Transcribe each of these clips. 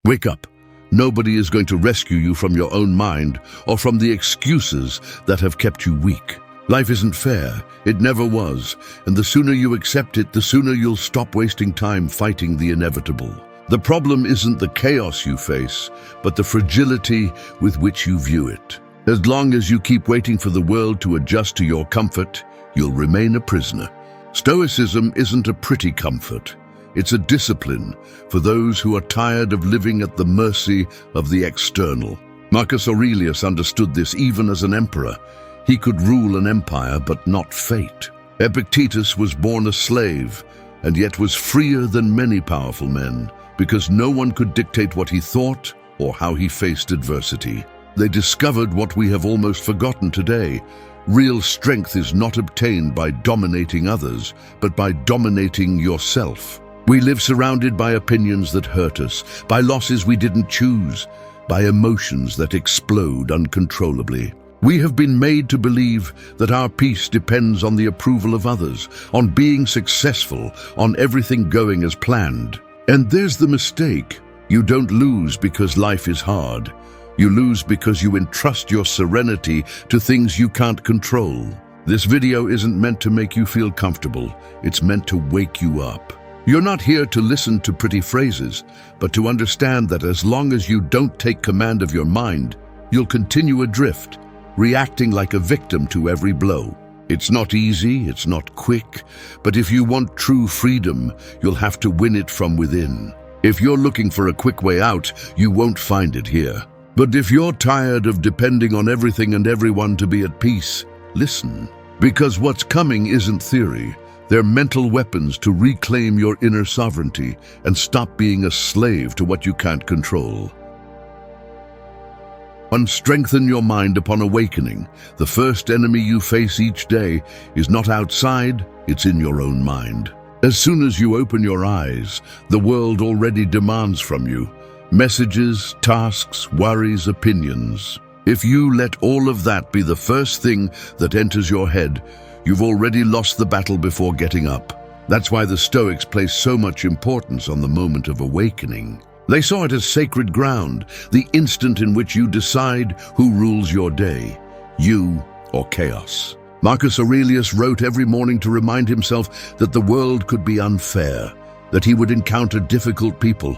Wake up. Nobody is going to rescue you from your own mind or from the excuses that have kept you weak. Life isn't fair. It never was. And the sooner you accept it, the sooner you'll stop wasting time fighting the inevitable. The problem isn't the chaos you face, but the fragility with which you view it. As long as you keep waiting for the world to adjust to your comfort, you'll remain a prisoner. Stoicism isn't a pretty comfort. It's a discipline for those who are tired of living at the mercy of the external. Marcus Aurelius understood this even as an emperor. He could rule an empire, but not fate. Epictetus was born a slave, and yet was freer than many powerful men, because no one could dictate what he thought or how he faced adversity. They discovered what we have almost forgotten today. Real strength is not obtained by dominating others, but by dominating yourself. We live surrounded by opinions that hurt us, by losses we didn't choose, by emotions that explode uncontrollably. We have been made to believe that our peace depends on the approval of others, on being successful, on everything going as planned. And there's the mistake. You don't lose because life is hard. You lose because you entrust your serenity to things you can't control. This video isn't meant to make you feel comfortable. It's meant to wake you up. You're not here to listen to pretty phrases, but to understand that as long as you don't take command of your mind, you'll continue adrift, reacting like a victim to every blow. It's not easy, it's not quick, but if you want true freedom, you'll have to win it from within. If you're looking for a quick way out, you won't find it here. But if you're tired of depending on everything and everyone to be at peace, listen. Because what's coming isn't theory. They're mental weapons to reclaim your inner sovereignty and stop being a slave to what you can't control. 1. Strengthen your mind upon awakening. The first enemy you face each day is not outside, it's in your own mind. As soon as you open your eyes, the world already demands from you messages, tasks, worries, opinions. If you let all of that be the first thing that enters your head, you've already lost the battle before getting up. That's why the Stoics placed so much importance on the moment of awakening. They saw it as sacred ground, the instant in which you decide who rules your day, you or chaos. Marcus Aurelius wrote every morning to remind himself that the world could be unfair, that he would encounter difficult people,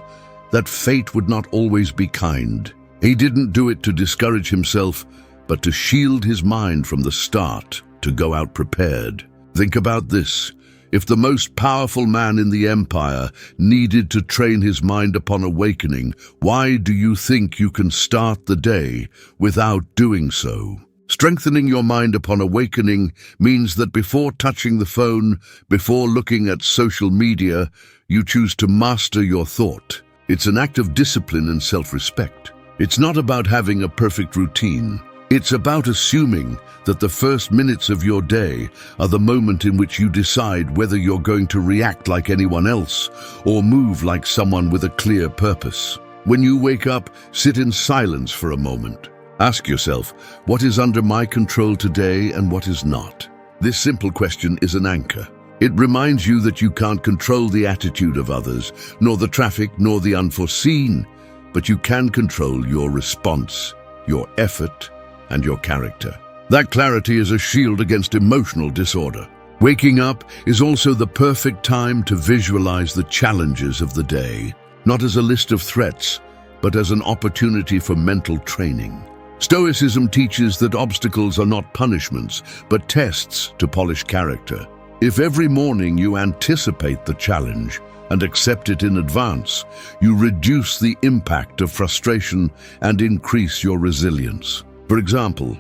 that fate would not always be kind. He didn't do it to discourage himself, but to shield his mind from the start, to go out prepared. Think about this. If the most powerful man in the empire needed to train his mind upon awakening, why do you think you can start the day without doing so? Strengthening your mind upon awakening means that before touching the phone, before looking at social media, you choose to master your thought. It's an act of discipline and self-respect. It's not about having a perfect routine. It's about assuming that the first minutes of your day are the moment in which you decide whether you're going to react like anyone else or move like someone with a clear purpose. When you wake up, sit in silence for a moment. Ask yourself, what is under my control today and what is not? This simple question is an anchor. It reminds you that you can't control the attitude of others, nor the traffic, nor the unforeseen, but you can control your response, your effort, and your character. That clarity is a shield against emotional disorder. Waking up is also the perfect time to visualize the challenges of the day, not as a list of threats, but as an opportunity for mental training. Stoicism teaches that obstacles are not punishments, but tests to polish character. If every morning you anticipate the challenge and accept it in advance, you reduce the impact of frustration and increase your resilience. For example,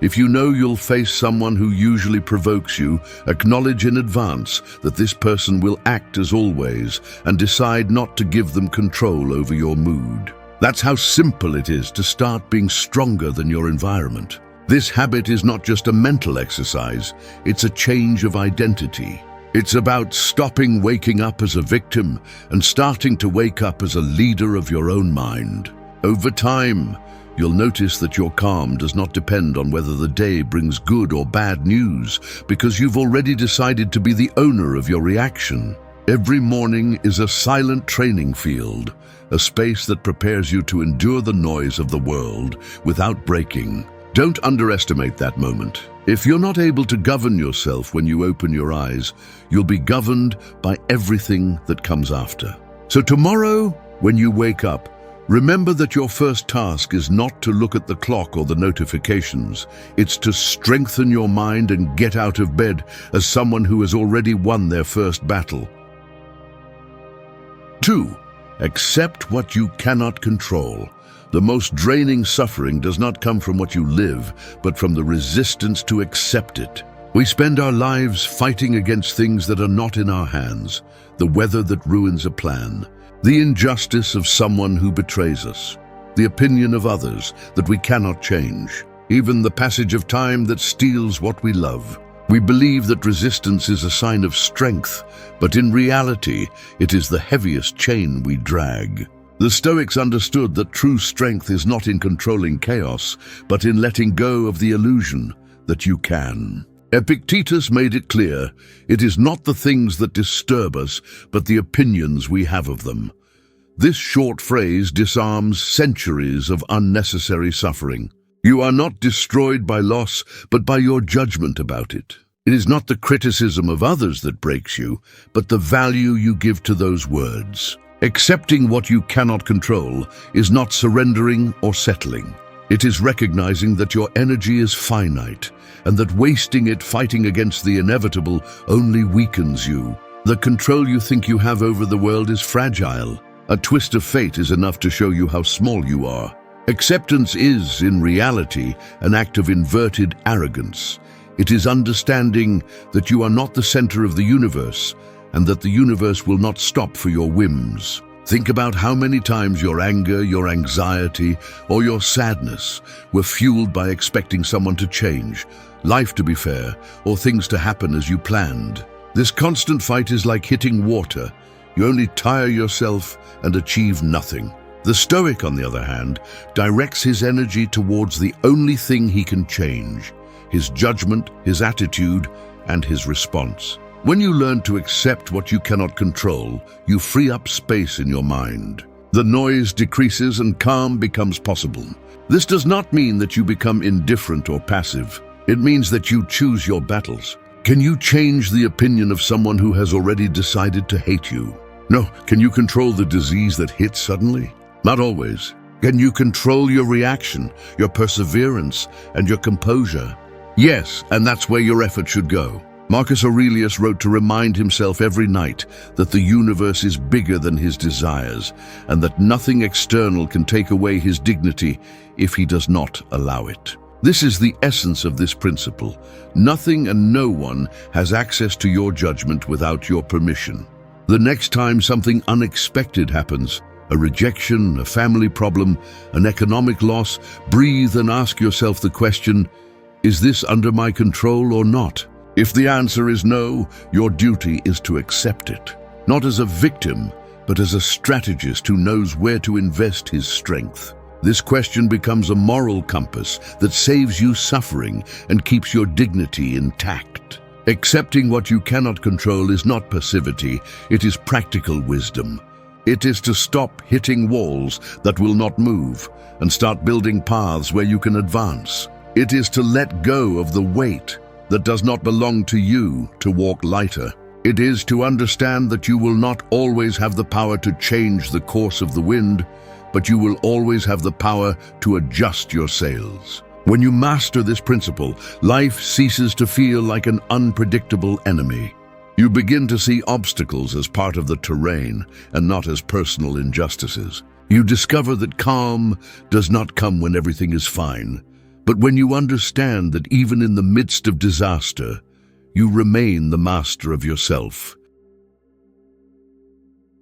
if you know you'll face someone who usually provokes you, acknowledge in advance that this person will act as always and decide not to give them control over your mood. That's how simple it is to start being stronger than your environment. This habit is not just a mental exercise, it's a change of identity. It's about stopping waking up as a victim and starting to wake up as a leader of your own mind. Over time, you'll notice that your calm does not depend on whether the day brings good or bad news, because you've already decided to be the owner of your reaction. Every morning is a silent training field, a space that prepares you to endure the noise of the world without breaking. Don't underestimate that moment. If you're not able to govern yourself when you open your eyes, you'll be governed by everything that comes after. So tomorrow, when you wake up, remember that your first task is not to look at the clock or the notifications. It's to strengthen your mind and get out of bed as someone who has already won their first battle. 2. Accept what you cannot control. The most draining suffering does not come from what you live, but from the resistance to accept it. We spend our lives fighting against things that are not in our hands, the weather that ruins a plan, the injustice of someone who betrays us, the opinion of others that we cannot change, even the passage of time that steals what we love. We believe that resistance is a sign of strength, but in reality, it is the heaviest chain we drag. The Stoics understood that true strength is not in controlling chaos, but in letting go of the illusion that you can. Epictetus made it clear, it is not the things that disturb us, but the opinions we have of them. This short phrase disarms centuries of unnecessary suffering. You are not destroyed by loss, but by your judgment about it. It is not the criticism of others that breaks you, but the value you give to those words. Accepting what you cannot control is not surrendering or settling. It is recognizing that your energy is finite, and that wasting it fighting against the inevitable only weakens you. The control you think you have over the world is fragile. A twist of fate is enough to show you how small you are. Acceptance is, in reality, an act of inverted arrogance. It is understanding that you are not the center of the universe, and that the universe will not stop for your whims. Think about how many times your anger, your anxiety, or your sadness were fueled by expecting someone to change, life to be fair, or things to happen as you planned. This constant fight is like hitting water. You only tire yourself and achieve nothing. The Stoic, on the other hand, directs his energy towards the only thing he can change: his judgment, his attitude, and his response. When you learn to accept what you cannot control, you free up space in your mind. The noise decreases and calm becomes possible. This does not mean that you become indifferent or passive. It means that you choose your battles. Can you change the opinion of someone who has already decided to hate you? No. Can you control the disease that hits suddenly? Not always. Can you control your reaction, your perseverance, and your composure? Yes, and that's where your effort should go. Marcus Aurelius wrote to remind himself every night that the universe is bigger than his desires, and that nothing external can take away his dignity if he does not allow it. This is the essence of this principle. Nothing and no one has access to your judgment without your permission. The next time something unexpected happens, a rejection, a family problem, an economic loss, breathe and ask yourself the question, is this under my control or not? If the answer is no, your duty is to accept it. Not as a victim, but as a strategist who knows where to invest his strength. This question becomes a moral compass that saves you suffering and keeps your dignity intact. Accepting what you cannot control is not passivity, it is practical wisdom. It is to stop hitting walls that will not move and start building paths where you can advance. It is to let go of the weight that does not belong to you to walk lighter. It is to understand that you will not always have the power to change the course of the wind, but you will always have the power to adjust your sails. When you master this principle, life ceases to feel like an unpredictable enemy. You begin to see obstacles as part of the terrain and not as personal injustices. You discover that calm does not come when everything is fine, but when you understand that even in the midst of disaster, you remain the master of yourself.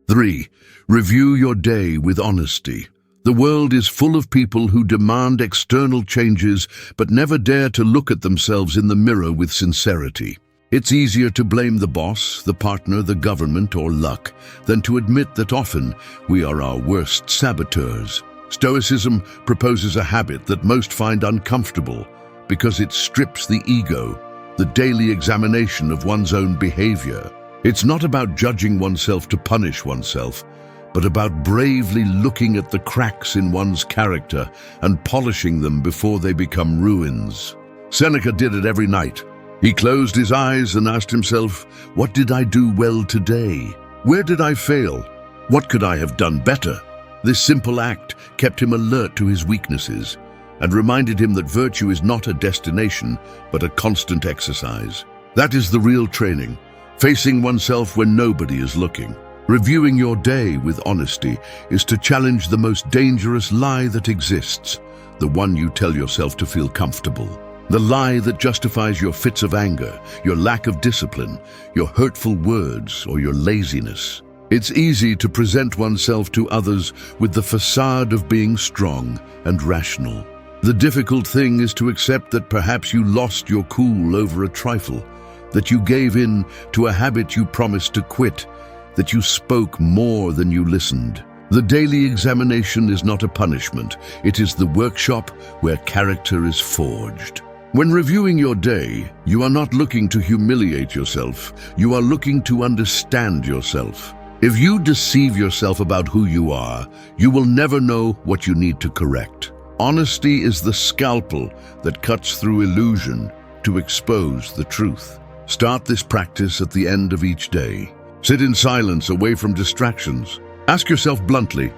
3. Review your day with honesty. The world is full of people who demand external changes but never dare to look at themselves in the mirror with sincerity. It's easier to blame the boss, the partner, the government, or luck than to admit that often we are our worst saboteurs. Stoicism proposes a habit that most find uncomfortable because it strips the ego, the daily examination of one's own behavior. It's not about judging oneself to punish oneself, but about bravely looking at the cracks in one's character and polishing them before they become ruins. Seneca did it every night. He closed his eyes and asked himself, "What did I do well today? Where did I fail? What could I have done better?" This simple act kept him alert to his weaknesses and reminded him that virtue is not a destination, but a constant exercise. That is the real training, facing oneself when nobody is looking. Reviewing your day with honesty is to challenge the most dangerous lie that exists, the one you tell yourself to feel comfortable. The lie that justifies your fits of anger, your lack of discipline, your hurtful words, or your laziness. It's easy to present oneself to others with the facade of being strong and rational. The difficult thing is to accept that perhaps you lost your cool over a trifle, that you gave in to a habit you promised to quit, that you spoke more than you listened. The daily examination is not a punishment. It is the workshop where character is forged. When reviewing your day, you are not looking to humiliate yourself. You are looking to understand yourself. If you deceive yourself about who you are, you will never know what you need to correct. Honesty is the scalpel that cuts through illusion to expose the truth. Start this practice at the end of each day. Sit in silence, away from distractions. Ask yourself bluntly,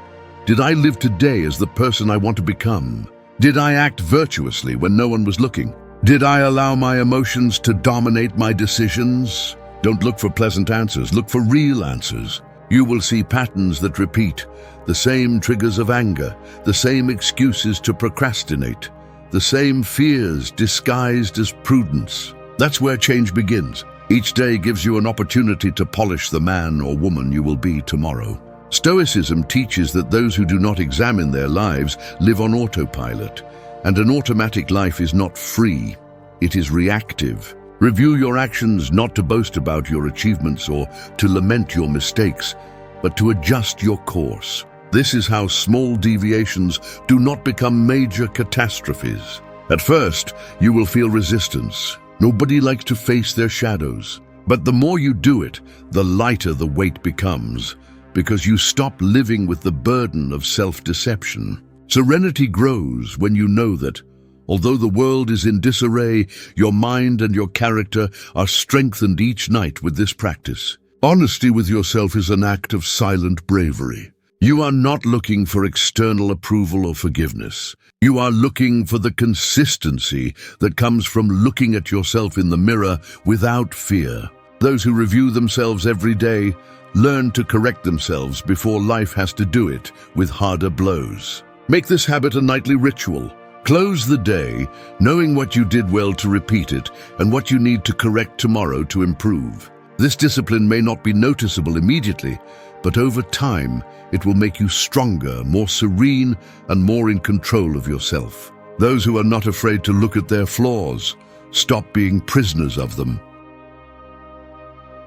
did I live today as the person I want to become? Did I act virtuously when no one was looking? Did I allow my emotions to dominate my decisions? Don't look for pleasant answers, look for real answers. You will see patterns that repeat, the same triggers of anger, the same excuses to procrastinate, the same fears disguised as prudence. That's where change begins. Each day gives you an opportunity to polish the man or woman you will be tomorrow. Stoicism teaches that those who do not examine their lives live on autopilot, and an automatic life is not free, it is reactive. Review your actions not to boast about your achievements or to lament your mistakes, but to adjust your course. This is how small deviations do not become major catastrophes. At first, you will feel resistance. Nobody likes to face their shadows. But the more you do it, the lighter the weight becomes, because you stop living with the burden of self-deception. Serenity grows when you know that, although the world is in disarray, your mind and your character are strengthened each night with this practice. Honesty with yourself is an act of silent bravery. You are not looking for external approval or forgiveness. You are looking for the consistency that comes from looking at yourself in the mirror without fear. Those who review themselves every day learn to correct themselves before life has to do it with harder blows. Make this habit a nightly ritual. Close the day knowing what you did well to repeat it and what you need to correct tomorrow to improve. This discipline may not be noticeable immediately, but over time, it will make you stronger, more serene, and more in control of yourself. Those who are not afraid to look at their flaws stop being prisoners of them.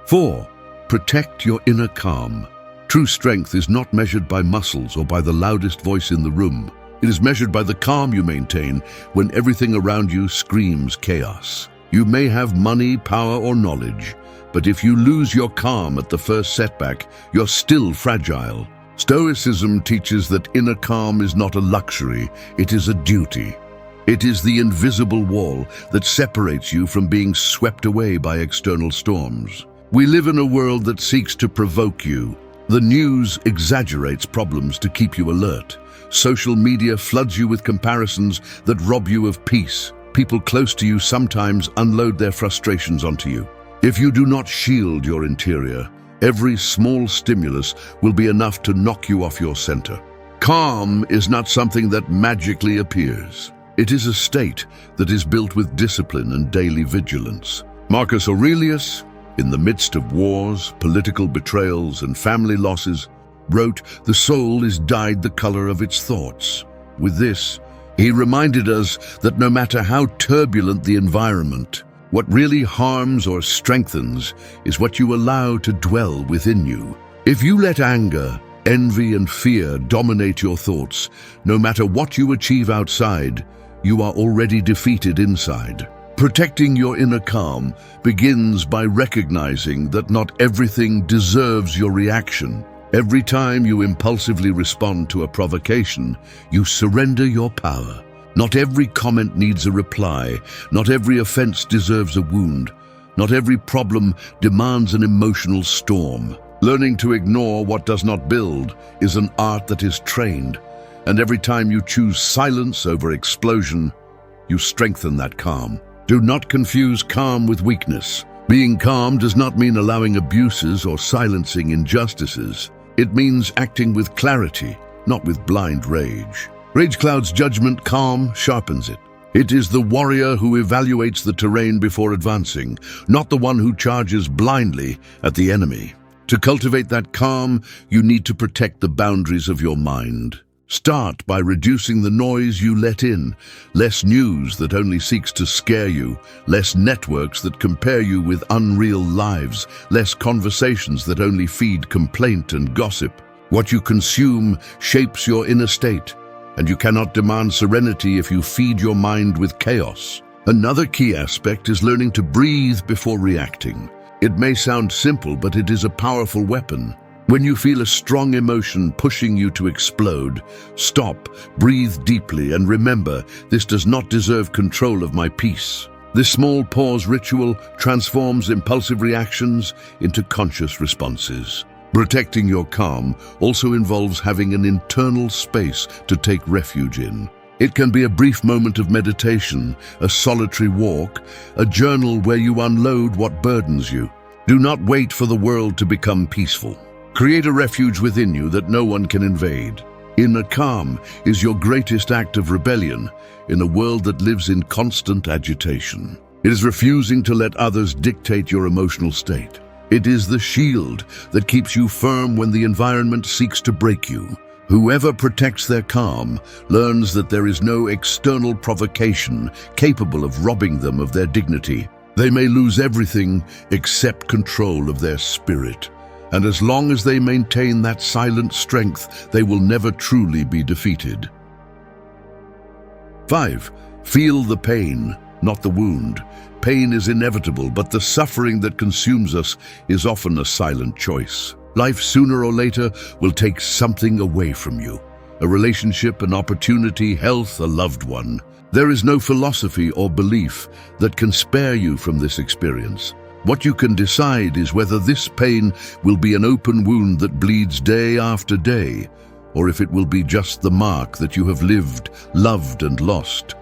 4. Protect your inner calm. True strength is not measured by muscles or by the loudest voice in the room. It is measured by the calm you maintain when everything around you screams chaos. You may have money, power, or knowledge, but if you lose your calm at the first setback, you're still fragile. Stoicism teaches that inner calm is not a luxury, it is a duty. It is the invisible wall that separates you from being swept away by external storms. We live in a world that seeks to provoke you. The news exaggerates problems to keep you alert. Social media floods you with comparisons that rob you of peace. People close to you sometimes unload their frustrations onto you. If you do not shield your interior, every small stimulus will be enough to knock you off your center. Calm is not something that magically appears. It is a state that is built with discipline and daily vigilance. Marcus Aurelius, in the midst of wars, political betrayals, and family losses, wrote, "The soul is dyed the color of its thoughts." With this, he reminded us that no matter how turbulent the environment, what really harms or strengthens is what you allow to dwell within you. If you let anger, envy, and fear dominate your thoughts, no matter what you achieve outside, you are already defeated inside. Protecting your inner calm begins by recognizing that not everything deserves your reaction. Every time you impulsively respond to a provocation, you surrender your power. Not every comment needs a reply. Not every offense deserves a wound. Not every problem demands an emotional storm. Learning to ignore what does not build is an art that is trained. And every time you choose silence over explosion, you strengthen that calm. Do not confuse calm with weakness. Being calm does not mean allowing abuses or silencing injustices. It means acting with clarity, not with blind rage. Rage clouds judgment, calm sharpens it. It is the warrior who evaluates the terrain before advancing, not the one who charges blindly at the enemy. To cultivate that calm, you need to protect the boundaries of your mind. Start by reducing the noise you let in. Less news that only seeks to scare you, less networks that compare you with unreal lives, less conversations that only feed complaint and gossip. What you consume shapes your inner state, and you cannot demand serenity if you feed your mind with chaos. Another key aspect is learning to breathe before reacting. It may sound simple, but it is a powerful weapon. When you feel a strong emotion pushing you to explode, stop, breathe deeply, and remember, this does not deserve control of my peace. This small pause ritual transforms impulsive reactions into conscious responses. Protecting your calm also involves having an internal space to take refuge in. It can be a brief moment of meditation, a solitary walk, a journal where you unload what burdens you. Do not wait for the world to become peaceful. Create a refuge within you that no one can invade. Inner calm is your greatest act of rebellion in a world that lives in constant agitation. It is refusing to let others dictate your emotional state. It is the shield that keeps you firm when the environment seeks to break you. Whoever protects their calm learns that there is no external provocation capable of robbing them of their dignity. They may lose everything except control of their spirit. And as long as they maintain that silent strength, they will never truly be defeated. 5. Feel the pain, not the wound. Pain is inevitable, but the suffering that consumes us is often a silent choice. Life, sooner or later, will take something away from you. A relationship, an opportunity, health, a loved one. There is no philosophy or belief that can spare you from this experience. What you can decide is whether this pain will be an open wound that bleeds day after day, or if it will be just the mark that you have lived, loved, and lost,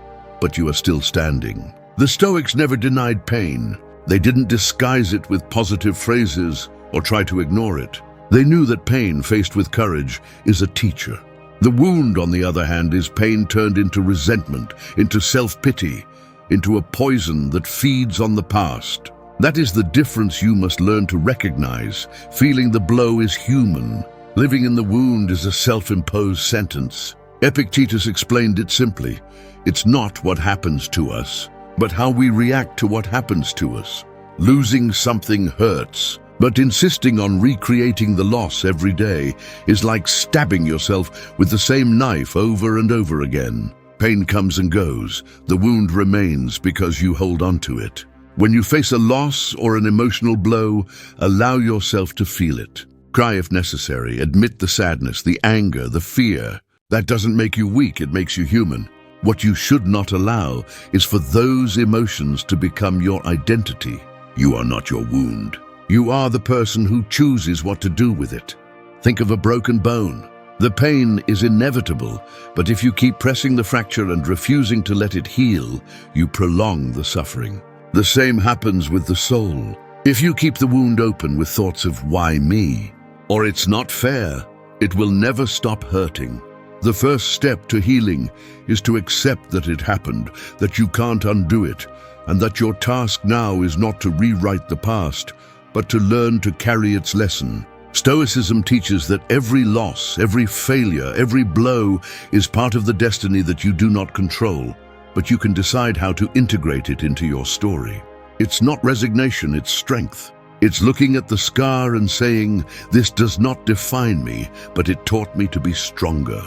but you are still standing. The Stoics never denied pain. They didn't disguise it with positive phrases or try to ignore it. They knew that pain faced with courage is a teacher. The wound, on the other hand, is pain turned into resentment, into self-pity, into a poison that feeds on the past. That is the difference you must learn to recognize. Feeling the blow is human. Living in the wound is a self-imposed sentence. Epictetus explained it simply. It's not what happens to us, but how we react to what happens to us. Losing something hurts, but insisting on recreating the loss every day is like stabbing yourself with the same knife over and over again. Pain comes and goes. The wound remains because you hold on to it. When you face a loss or an emotional blow, allow yourself to feel it. Cry if necessary. Admit the sadness, the anger, the fear. That doesn't make you weak, it makes you human. What you should not allow is for those emotions to become your identity. You are not your wound. You are the person who chooses what to do with it. Think of a broken bone. The pain is inevitable, but if you keep pressing the fracture and refusing to let it heal, you prolong the suffering. The same happens with the soul. If you keep the wound open with thoughts of why me, or it's not fair, it will never stop hurting. The first step to healing is to accept that it happened, that you can't undo it, and that your task now is not to rewrite the past, but to learn to carry its lesson. Stoicism teaches that every loss, every failure, every blow is part of the destiny that you do not control, but you can decide how to integrate it into your story. It's not resignation, it's strength. It's looking at the scar and saying, this does not define me, but it taught me to be stronger.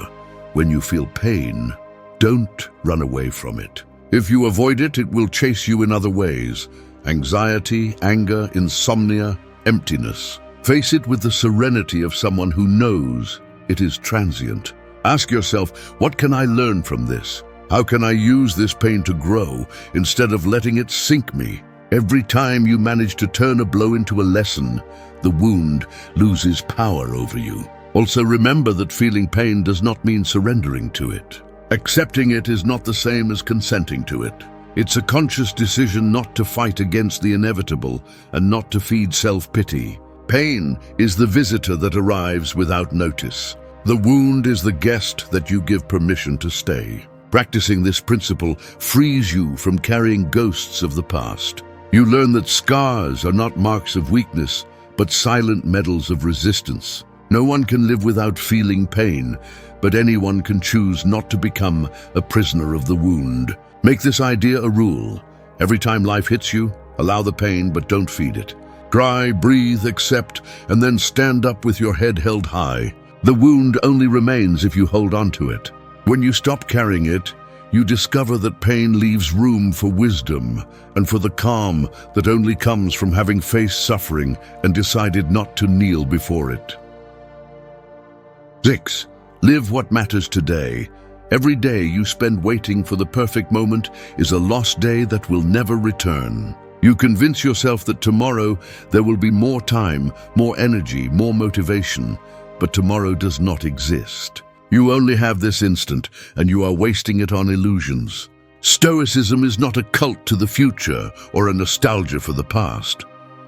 When you feel pain, don't run away from it. If you avoid it, it will chase you in other ways: anxiety, anger, insomnia, emptiness. Face it with the serenity of someone who knows it is transient. Ask yourself, what can I learn from this? How can I use this pain to grow instead of letting it sink me? Every time you manage to turn a blow into a lesson, the wound loses power over you. Also remember that feeling pain does not mean surrendering to it. Accepting it is not the same as consenting to it. It's a conscious decision not to fight against the inevitable and not to feed self-pity. Pain is the visitor that arrives without notice. The wound is the guest that you give permission to stay. Practicing this principle frees you from carrying ghosts of the past. You learn that scars are not marks of weakness, but silent medals of resistance. No one can live without feeling pain, but anyone can choose not to become a prisoner of the wound. Make this idea a rule. Every time life hits you, allow the pain, but don't feed it. Cry, breathe, accept, and then stand up with your head held high. The wound only remains if you hold on to it. When you stop carrying it, you discover that pain leaves room for wisdom and for the calm that only comes from having faced suffering and decided not to kneel before it. 6. Live what matters today. Every day you spend waiting for the perfect moment is a lost day that will never return. You convince yourself that tomorrow there will be more time, more energy, more motivation, but tomorrow does not exist. You only have this instant, and you are wasting it on illusions. Stoicism is not a cult to the future or a nostalgia for the past.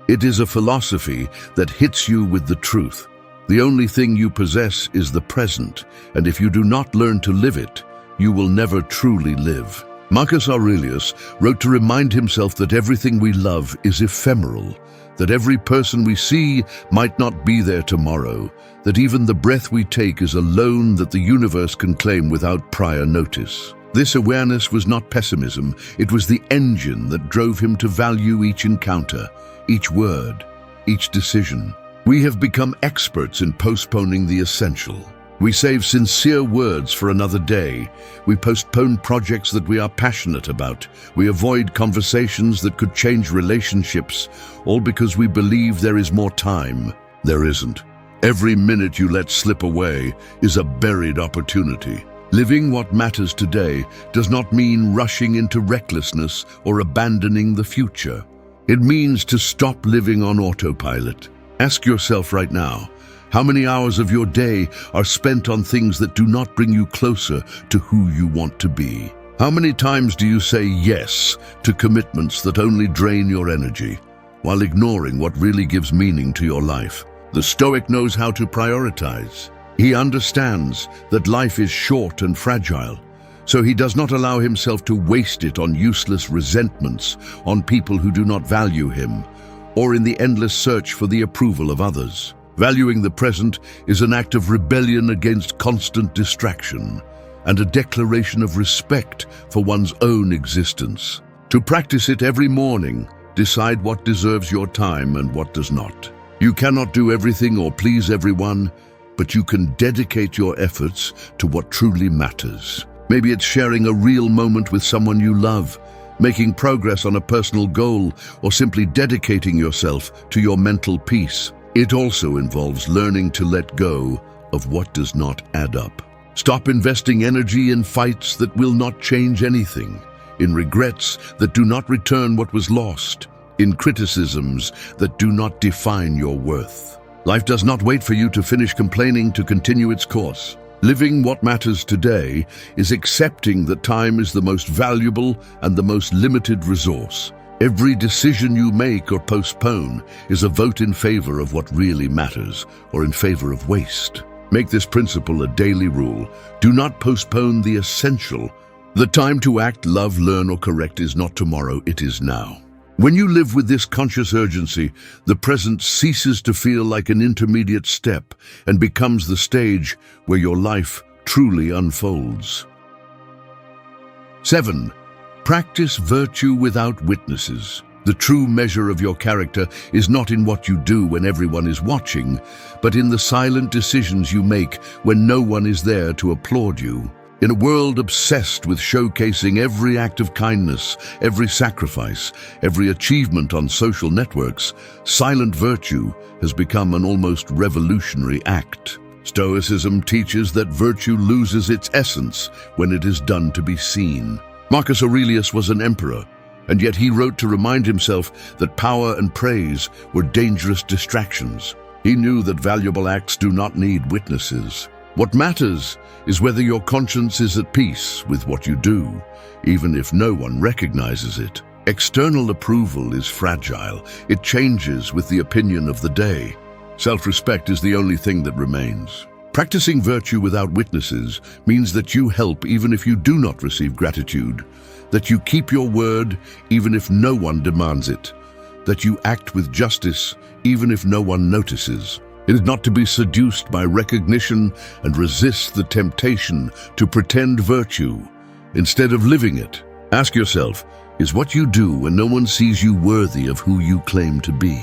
It is a philosophy that hits you with the truth. The only thing you possess is the present, and if you do not learn to live it, you will never truly live. Marcus Aurelius wrote to remind himself that everything we love is ephemeral, that every person we see might not be there tomorrow, that even the breath we take is a loan that the universe can claim without prior notice. This awareness was not pessimism, it was the engine that drove him to value each encounter, each word, each decision. We have become experts in postponing the essential. We save sincere words for another day. We postpone projects that we are passionate about. We avoid conversations that could change relationships, all because we believe there is more time. There isn't. Every minute you let slip away is a buried opportunity. Living what matters today does not mean rushing into recklessness or abandoning the future. It means to stop living on autopilot. Ask yourself right now, how many hours of your day are spent on things that do not bring you closer to who you want to be? How many times do you say yes to commitments that only drain your energy, while ignoring what really gives meaning to your life? The Stoic knows how to prioritize. He understands that life is short and fragile, so he does not allow himself to waste it on useless resentments, on people who do not value him, or in the endless search for the approval of others. Valuing the present is an act of rebellion against constant distraction and a declaration of respect for one's own existence. To practice it every morning, decide what deserves your time and what does not. You cannot do everything or please everyone, but you can dedicate your efforts to what truly matters. Maybe it's sharing a real moment with someone you love, making progress on a personal goal, or simply dedicating yourself to your mental peace. It also involves learning to let go of what does not add up. Stop investing energy in fights that will not change anything, in regrets that do not return what was lost, in criticisms that do not define your worth. Life does not wait for you to finish complaining to continue its course. Living what matters today is accepting that time is the most valuable and the most limited resource. Every decision you make or postpone is a vote in favor of what really matters, or in favor of waste. Make this principle a daily rule. Do not postpone the essential. The time to act, love, learn, or correct is not tomorrow, it is now. When you live with this conscious urgency, the present ceases to feel like an intermediate step and becomes the stage where your life truly unfolds. 7. Practice virtue without witnesses. The true measure of your character is not in what you do when everyone is watching, but in the silent decisions you make when no one is there to applaud you. In a world obsessed with showcasing every act of kindness, every sacrifice, every achievement on social networks, silent virtue has become an almost revolutionary act. Stoicism teaches that virtue loses its essence when it is done to be seen. Marcus Aurelius was an emperor, and yet he wrote to remind himself that power and praise were dangerous distractions. He knew that valuable acts do not need witnesses. What matters is whether your conscience is at peace with what you do, even if no one recognizes it. External approval is fragile. It changes with the opinion of the day. Self-respect is the only thing that remains. Practicing virtue without witnesses means that you help even if you do not receive gratitude, that you keep your word even if no one demands it, that you act with justice even if no one notices. It is not to be seduced by recognition and resist the temptation to pretend virtue instead of living it. Ask yourself, is what you do when no one sees you worthy of who you claim to be?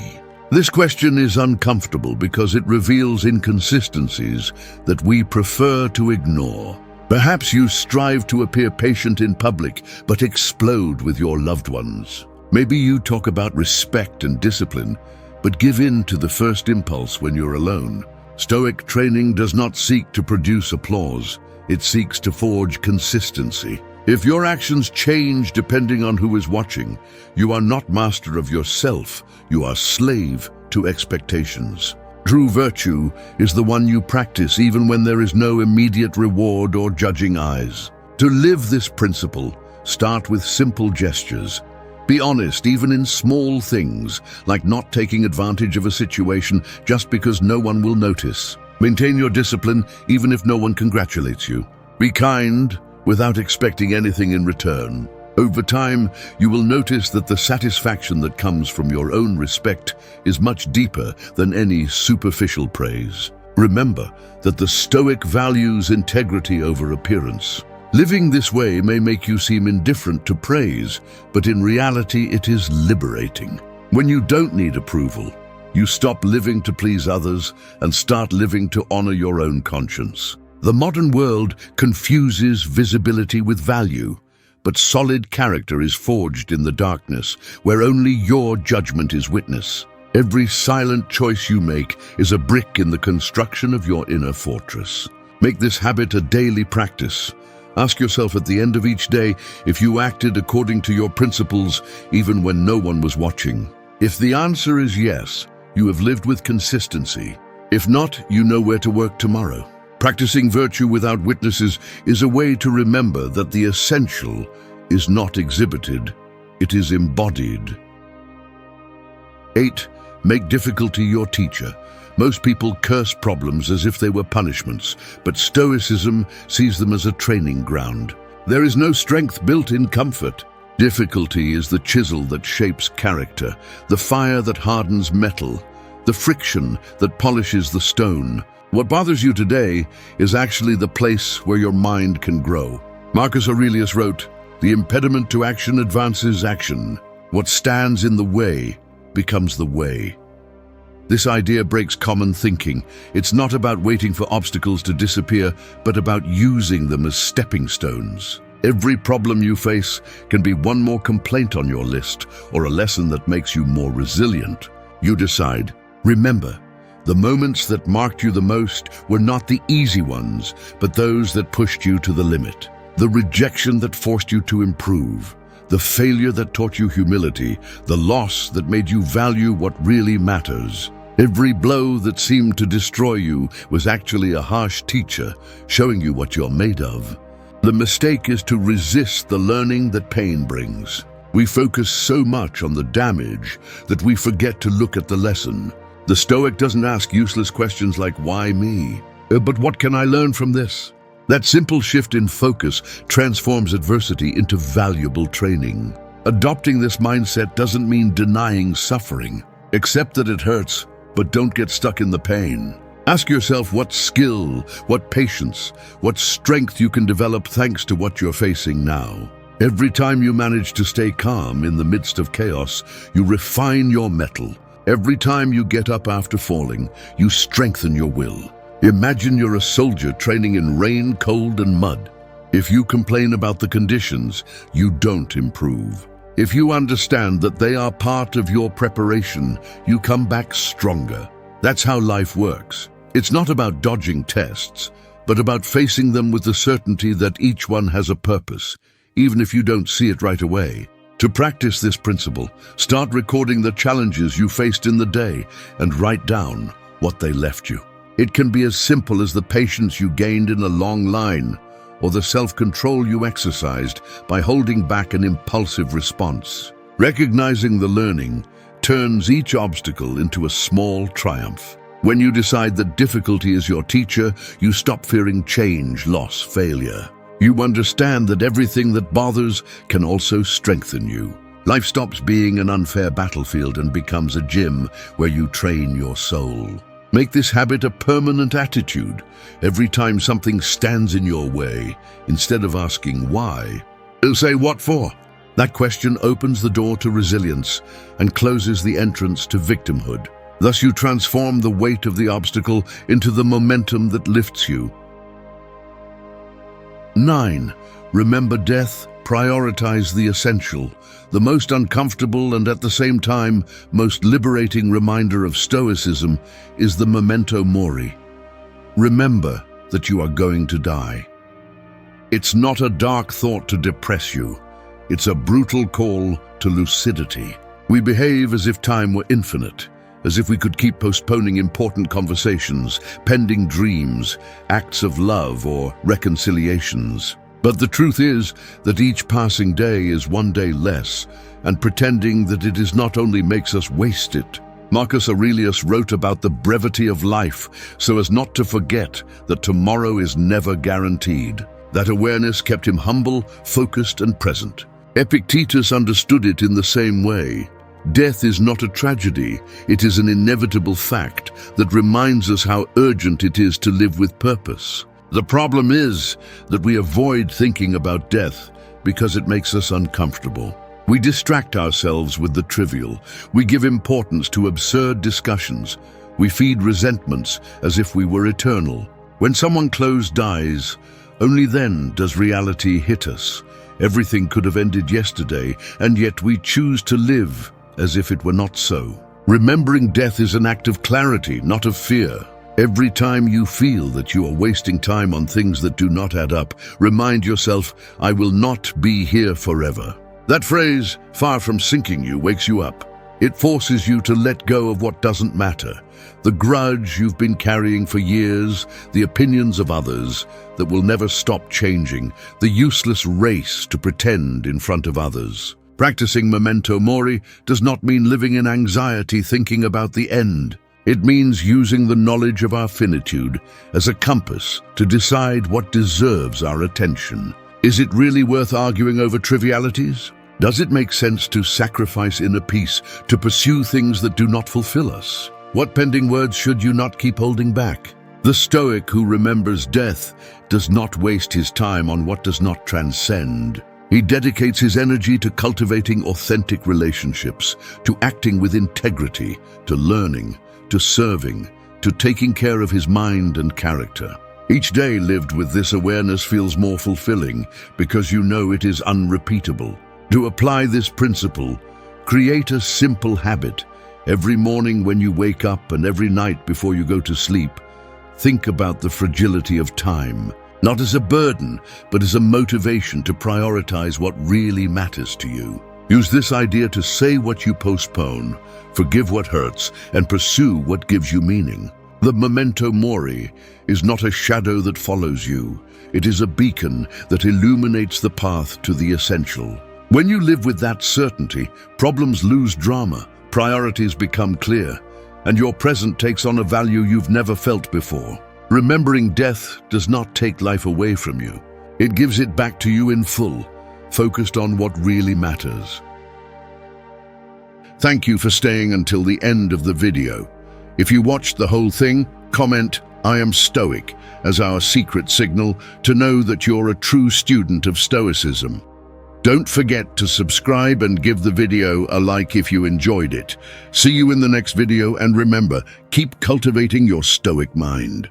This question is uncomfortable because it reveals inconsistencies that we prefer to ignore. Perhaps you strive to appear patient in public but explode with your loved ones. Maybe you talk about respect and discipline, but give in to the first impulse when you're alone. Stoic training does not seek to produce applause. It seeks to forge consistency. If your actions change depending on who is watching, you are not master of yourself. You are slave to expectations. True virtue is the one you practice even when there is no immediate reward or judging eyes. To live this principle, start with simple gestures. Be honest even in small things, like not taking advantage of a situation just because no one will notice. Maintain your discipline even if no one congratulates you. Be kind without expecting anything in return. Over time, you will notice that the satisfaction that comes from your own respect is much deeper than any superficial praise. Remember that the Stoic values integrity over appearance. Living this way may make you seem indifferent to praise, but in reality it is liberating. When you don't need approval, you stop living to please others and start living to honor your own conscience. The modern world confuses visibility with value, but solid character is forged in the darkness, where only your judgment is witness. Every silent choice you make is a brick in the construction of your inner fortress. Make this habit a daily practice. Ask yourself at the end of each day if you acted according to your principles even when no one was watching. If the answer is yes, you have lived with consistency. If not, you know where to work tomorrow. Practicing virtue without witnesses is a way to remember that the essential is not exhibited, it is embodied. 8. Make difficulty your teacher. Most people curse problems as if they were punishments, but Stoicism sees them as a training ground. There is no strength built in comfort. Difficulty is the chisel that shapes character, the fire that hardens metal, the friction that polishes the stone. What bothers you today is actually the place where your mind can grow. Marcus Aurelius wrote, "The impediment to action advances action. What stands in the way becomes the way." This idea breaks common thinking. It's not about waiting for obstacles to disappear, but about using them as stepping stones. Every problem you face can be one more complaint on your list, or a lesson that makes you more resilient. You decide. Remember, the moments that marked you the most were not the easy ones, but those that pushed you to the limit. The rejection that forced you to improve. The failure that taught you humility. The loss that made you value what really matters. Every blow that seemed to destroy you was actually a harsh teacher, showing you what you're made of. The mistake is to resist the learning that pain brings. We focus so much on the damage that we forget to look at the lesson. The Stoic doesn't ask useless questions like, "Why me?" But what can I learn from this? That simple shift in focus transforms adversity into valuable training. Adopting this mindset doesn't mean denying suffering. Accept that it hurts, but don't get stuck in the pain. Ask yourself what skill, what patience, what strength you can develop thanks to what you're facing now. Every time you manage to stay calm in the midst of chaos, you refine your mettle. Every time you get up after falling, you strengthen your will. Imagine you're a soldier training in rain, cold, and mud. If you complain about the conditions, you don't improve. If you understand that they are part of your preparation, you come back stronger. That's how life works. It's not about dodging tests, but about facing them with the certainty that each one has a purpose, even if you don't see it right away. To practice this principle, start recording the challenges you faced in the day and write down what they left you. It can be as simple as the patience you gained in a long line, or the self-control you exercised by holding back an impulsive response. Recognizing the learning turns each obstacle into a small triumph. When you decide that difficulty is your teacher, you stop fearing change, loss, failure. You understand that everything that bothers can also strengthen you. Life stops being an unfair battlefield and becomes a gym where you train your soul. Make this habit a permanent attitude. Every time something stands in your way, instead of asking why, say what for. That question opens the door to resilience and closes the entrance to victimhood. Thus you transform the weight of the obstacle into the momentum that lifts you. 9. Remember death, prioritize the essential. The most uncomfortable and at the same time most liberating reminder of Stoicism is the memento mori. Remember that you are going to die. It's not a dark thought to depress you. It's a brutal call to lucidity. We behave as if time were infinite, as if we could keep postponing important conversations, pending dreams, acts of love, or reconciliations. But the truth is that each passing day is one day less, and pretending that it is not only makes us waste it. Marcus Aurelius wrote about the brevity of life so as not to forget that tomorrow is never guaranteed. That awareness kept him humble, focused, and present. Epictetus understood it in the same way. Death is not a tragedy, it is an inevitable fact that reminds us how urgent it is to live with purpose. The problem is that we avoid thinking about death because it makes us uncomfortable. We distract ourselves with the trivial. We give importance to absurd discussions. We feed resentments as if we were eternal. When someone close dies, only then does reality hit us. Everything could have ended yesterday, and yet we choose to live as if it were not so. Remembering death is an act of clarity, not of fear. Every time you feel that you are wasting time on things that do not add up, remind yourself, I will not be here forever. That phrase, far from sinking you, wakes you up. It forces you to let go of what doesn't matter. The grudge you've been carrying for years, the opinions of others that will never stop changing, the useless race to pretend in front of others. Practicing memento mori does not mean living in anxiety thinking about the end. It means using the knowledge of our finitude as a compass to decide what deserves our attention. Is it really worth arguing over trivialities? Does it make sense to sacrifice inner peace to pursue things that do not fulfill us? What pending words should you not keep holding back? The Stoic who remembers death does not waste his time on what does not transcend. He dedicates his energy to cultivating authentic relationships, to acting with integrity, to learning, to serving, to taking care of his mind and character. Each day lived with this awareness feels more fulfilling because you know it is unrepeatable. To apply this principle, create a simple habit. Every morning when you wake up and every night before you go to sleep, think about the fragility of time, not as a burden, but as a motivation to prioritize what really matters to you. Use this idea to say what you postpone, forgive what hurts, and pursue what gives you meaning. The memento mori is not a shadow that follows you. It is a beacon that illuminates the path to the essential. When you live with that certainty, problems lose drama, priorities become clear, and your present takes on a value you've never felt before. Remembering death does not take life away from you. It gives it back to you in full, focused on what really matters. Thank you for staying until the end of the video. If you watched the whole thing, comment, I am Stoic, as our secret signal to know that you're a true student of Stoicism. Don't forget to subscribe and give the video a like if you enjoyed it. See you in the next video, and remember, keep cultivating your Stoic mind.